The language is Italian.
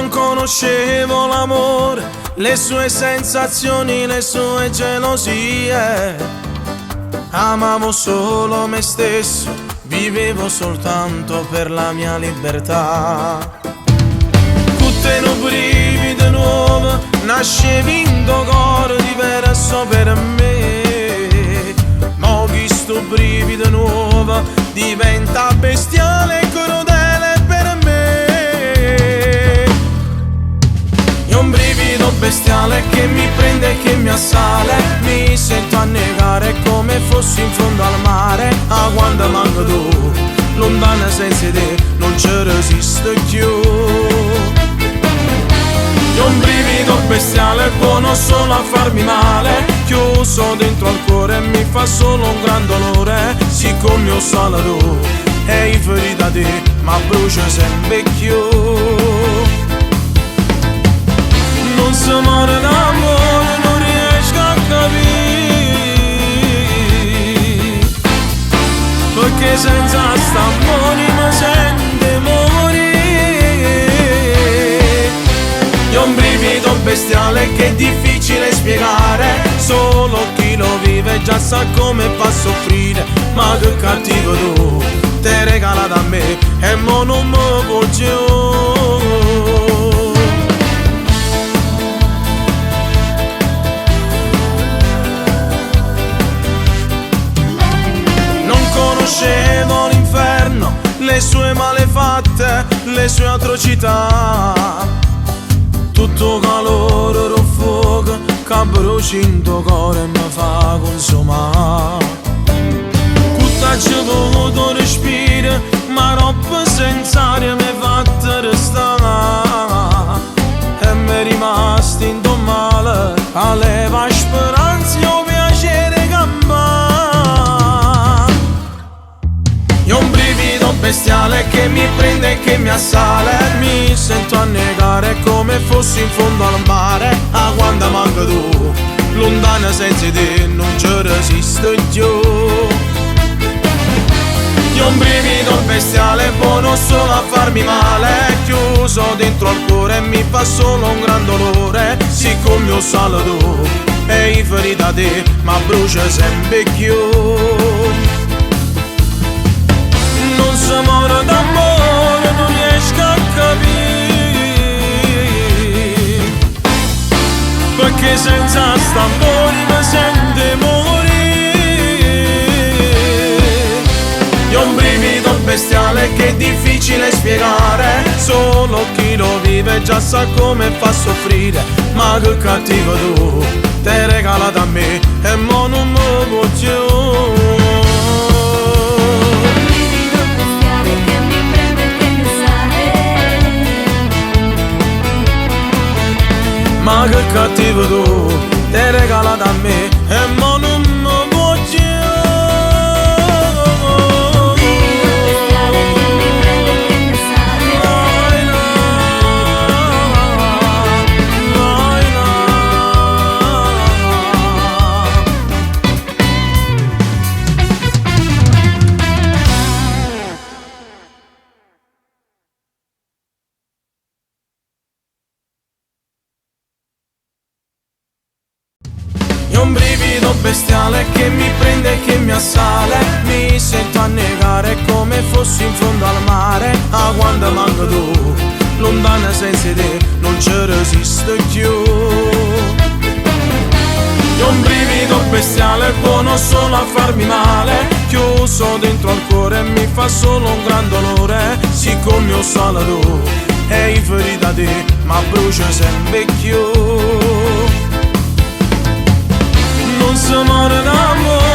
Non conoscevo l'amore, le sue sensazioni, le sue gelosie. Amavo solo me stesso, vivevo soltanto per la mia libertà. Tutte no brividi nuove, nascevi in do cuore diverso per me. Ma questo brivido nuovo diventa bestiale e crudele per me. È un brivido bestiale che mi prende e che mi assale. Mi sento annegare come fossi in fondo al mare. Ah, quando manco tu, lontana senza te, non ci resisto più. È un brivido bestiale buono solo a farmi male, chiuso dentro al cuore e mi fa solo un gran dolore. Siccome io sono tu e i feriti da te, ma brucia sempre più. Non si muore d'amore, non riesco a capire, perché senza st'amore mi sente morire. È un brivido bestiale che è difficile spiegare, solo chi lo vive già sa come fa a soffrire. Ma che cattivo tu, te regala da me e mo non mi vuoi più. Conoscevo l'inferno, le sue malefatte, le sue atrocità. Tutto calore, lo fuoco che brucia in tuo cuore e mi fa consumare. Tutta ci voluto respiro, ma roba senza aria mi fa restare. E mi è rimasto in tuo male, alleva speranza e un piacere campare. È un brivido bestiale che mi prende e che mi assale. Mi sento annegare come fossi in fondo al mare. Ah, quando manco tu, lontana senza te, non ci resisto più. È un brivido bestiale buono solo a farmi male, chiuso dentro al cuore e mi fa solo un gran dolore. Siccome io sono tu e i feriti da te, ma brucia sempre più. Non si muore d'amore, non riesco a capire, perché senza st'amore mi sente morire. È un brivido bestiale che è difficile spiegare, solo chi lo vive già sa come fa a soffrire. Ma che cattivo tu, te regala da me e mo non mi vuoi più. Ma che cattivo tu, te regala da me e mo non mi vuoi più. È un brivido bestiale che mi prende e che mi assale. Mi sento annegare come fossi in fondo al mare. Ah, quando manco tu, lontana senza te, non ci resisto più. È un brivido bestiale buono solo a farmi male, chiuso dentro al cuore e mi fa solo un gran dolore. Siccome io sono tu e i feriti da te, ma brucia sempre più. Non si muore d'amore,